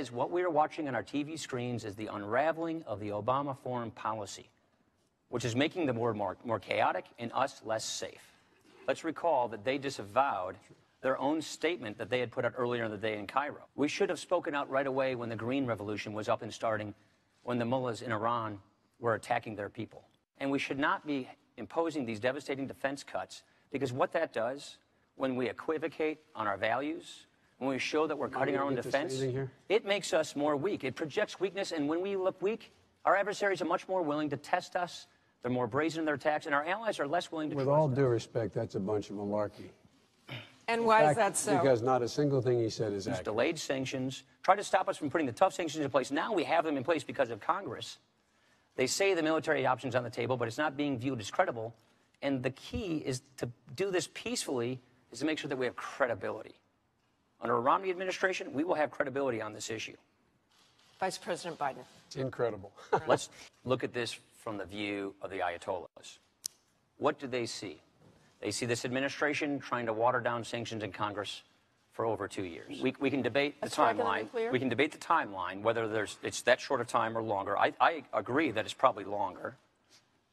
is what we are watching on our TV screens is the unraveling of the Obama foreign policy, which is making the world more chaotic and us less safe. Let's recall that they disavowed their own statement that they had put out earlier in the day in Cairo. We should have spoken out right away when the Green Revolution was up and starting, when the mullahs in Iran were attacking their people. And we should not be imposing these devastating defense cuts, because what that does, when we equivocate on our values, when we show that we're cutting our own defense, it makes us more weak. It projects weakness, and when we look weak, our adversaries are much more willing to test us. They're more brazen in their attacks, and our allies are less willing to trust us. With all due respect, that's a bunch of malarkey. And why is that so? Because not a single thing he said is He's accurate. delayed sanctions, tried to stop us from putting the tough sanctions in place. Now we have them in place because of Congress. They say the military option's on the table, but it's not being viewed as credible. And the key is to do this peacefully, is to make sure that we have credibility. Under a Romney administration, we will have credibility on this issue. Vice President Biden. It's incredible. Let's look at this from the view of the Ayatollahs. What do they see? They see this administration trying to water down sanctions in Congress for over 2 years. We can debate the timeline. We can debate the timeline, whether it's that short a time or longer. I agree that it's probably longer.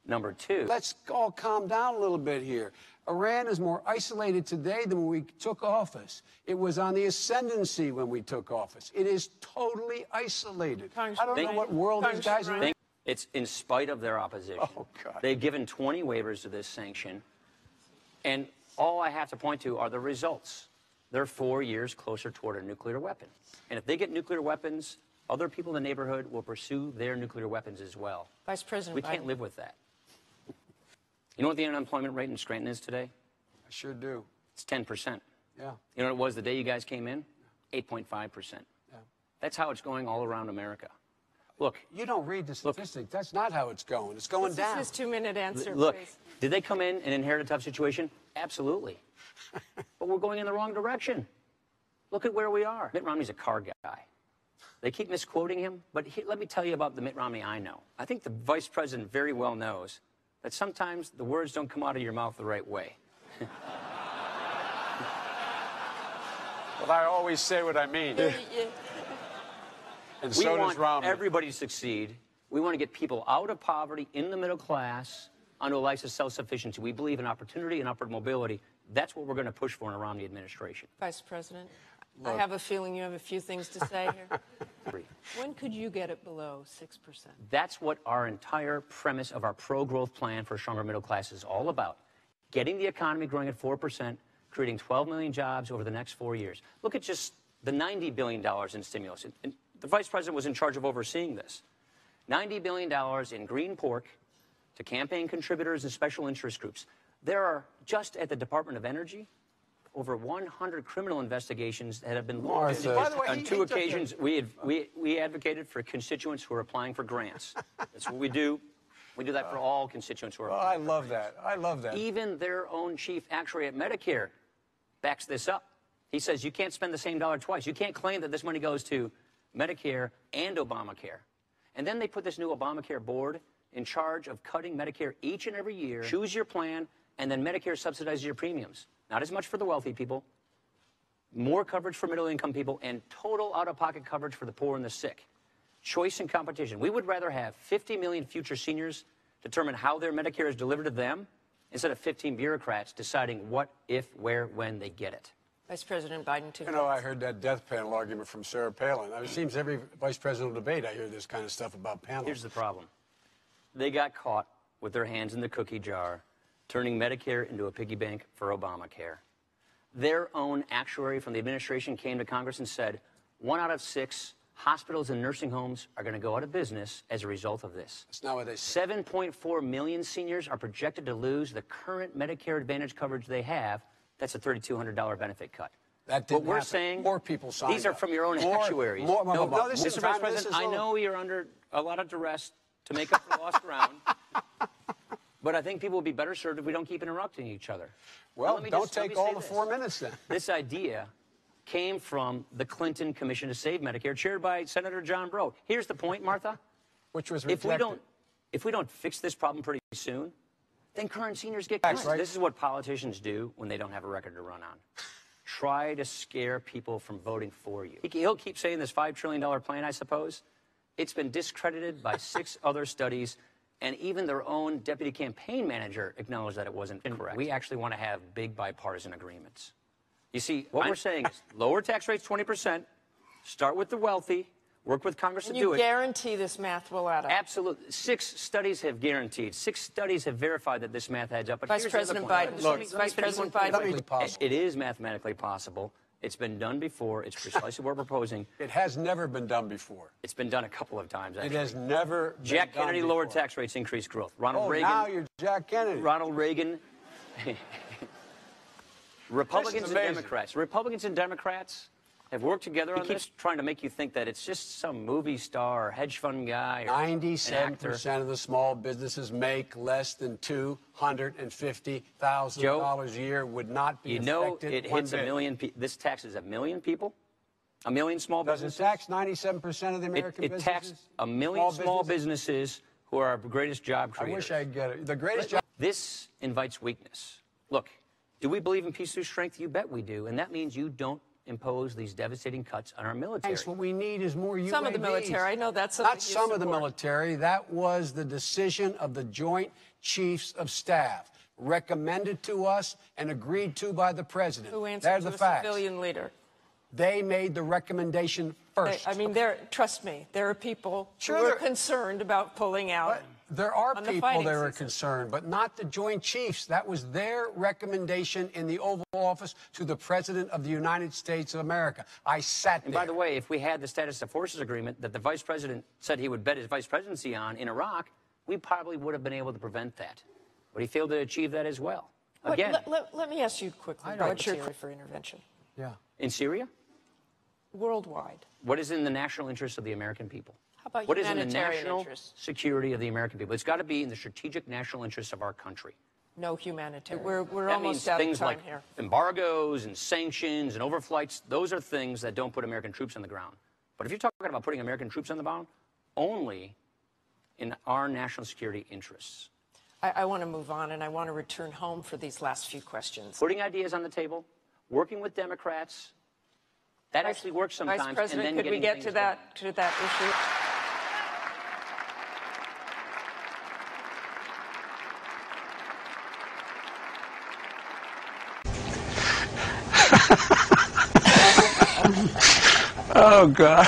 Number two. Let's all calm down a little bit here. Iran is more isolated today than when we took office. It was on the ascendancy when we took office. It is totally isolated. I don't know what world these guys are in. It's in spite of their opposition. Oh, God. They've given 20 waivers to this sanction, and all I have to point to are the results. They're 4 years closer toward a nuclear weapon. And if they get nuclear weapons, other people in the neighborhood will pursue their nuclear weapons as well. Vice President We can't live with that. You know what the unemployment rate in Scranton is today? I sure do. It's 10%. Yeah. You know what it was the day you guys came in? 8.5%. Yeah. That's how it's going all around America. Look. You don't read the statistics. That's not how it's going. It's going down. This is his 2-minute answer, Look, please. Did they come in and inherit a tough situation? Absolutely. But we're going in the wrong direction. Look at where we are. Mitt Romney's a car guy. They keep misquoting him, but let me tell you about the Mitt Romney I know. I think the vice president very well knows that sometimes the words don't come out of your mouth the right way. Well, I always say what I mean. And so does Romney. We want everybody to succeed. We want to get people out of poverty, in the middle class, onto a life of self-sufficiency. We believe in opportunity and upward mobility. That's what we're going to push for in a Romney administration. Vice President, I have a feeling you have a few things to say here. When could you get it below 6%? That's what our entire premise of our pro-growth plan for a stronger middle class is all about. Getting the economy growing at 4%, creating 12 million jobs over the next 4 years. Look at just the $90 billion in stimulus. And the vice president was in charge of overseeing this. $90 billion in green pork to campaign contributors and special interest groups. There are, just at the Department of Energy, over 100 criminal investigations that have been launched. By the way, on two occasions, we advocated for constituents who are applying for grants. That's what we do. We do that for all constituents who are applying. I love that. I love that. Even their own chief actuary at Medicare backs this up. He says you can't spend the same dollar twice. You can't claim that this money goes to Medicare and Obamacare. And then they put this new Obamacare board in charge of cutting Medicare each and every year. Choose your plan, and then Medicare subsidizes your premiums. Not as much for the wealthy people, more coverage for middle-income people, and total out-of-pocket coverage for the poor and the sick. Choice and competition. We would rather have 50 million future seniors determine how their Medicare is delivered to them instead of 15 bureaucrats deciding what, if, where, when they get it. Vice President Biden, 2 minutes. You know, I heard that death panel argument from Sarah Palin. It seems every vice presidential debate I hear this kind of stuff about panels. Here's the problem. They got caught with their hands in the cookie jar, turning Medicare into a piggy bank for Obamacare. Their own actuary from the administration came to Congress and said 1 out of 6 hospitals and nursing homes are going to go out of business as a result of this. That's not what they said. 7.4 million seniors are projected to lose the current Medicare Advantage coverage they have. That's a $3,200 benefit cut. That didn't what we're happen. saying, more people signed these are up. from your own actuaries. No, Mr. Vice President, I know you're under a lot of duress to make up for lost ground, but I think people will be better served if we don't keep interrupting each other. Well, don't take all the 4 minutes then. This idea came from the Clinton Commission to Save Medicare, chaired by Senator John Breaux. Here's the point, Martha. Which was rejected. If we don't fix this problem pretty soon, then current seniors get cut. Right. This is what politicians do when they don't have a record to run on. try to scare people from voting for you. He'll keep saying this $5 trillion plan, I suppose. It's been discredited by 6 other studies, and even their own deputy campaign manager acknowledged that it wasn't correct. We actually want to have big bipartisan agreements. You see, what we're saying is lower tax rates 20%, start with the wealthy, work with Congress to do it. You guarantee this math will add up? Absolutely. 6 studies have guaranteed. 6 studies have verified that this math adds up. But Vice President Biden. Look, Vice President Biden. It is mathematically possible. It's been done before. It's precisely what we're proposing. It has never been done before. It's been done a couple of times, actually. It has never been Jack done Kennedy before. lowered tax rates, increased growth. Ronald Reagan. Now you're Jack Kennedy. Ronald Reagan. Republicans and Democrats have worked together on this, trying to make you think that it's just some movie star or hedge fund guy or 97% of the small businesses make less than $250,000 a year. Would not be affected. You know, it hits a million. This taxes a million people, a million small businesses. Does it tax 97% of the American businesses? It taxes a million small businesses who are our greatest job creators. I wish I'd get it. The greatest job. This invites weakness. Look, do we believe in peace through strength? You bet we do, and that means you don't impose these devastating cuts on our military. Thanks. What we need is more UAVs. Some of the military. I know that's something not some of the military. That was the decision of the Joint Chiefs of Staff, recommended to us and agreed to by the president. Who answered to a facts. civilian leader? They made the recommendation first. I mean, trust me, there are people who are concerned about pulling out. There are people that are concerned, but not the Joint Chiefs. That was their recommendation in the Oval Office to the President of the United States of America. I sat there. And by the way, if we had the status of forces agreement that the vice president said he would bet his vice presidency on in Iraq, we probably would have been able to prevent that. But he failed to achieve that as well. Again. Let me ask you quickly. What's your for intervention? Yeah. In Syria? Worldwide. What is in the national interest of the American people? How about what is in the humanitarian national interest? Security of the American people? It's got to be in the strategic national interests of our country. No humanitarian. We're that almost means out things of time like here. Embargoes and sanctions and overflights, those are things that don't put American troops on the ground. But if you're talking about putting American troops on the ground, only in our national security interests. I want to move on, and I want to return home for these last few questions. Putting ideas on the table, working with Democrats, that actually works sometimes. Vice President, and then could we get to that issue? Oh, God.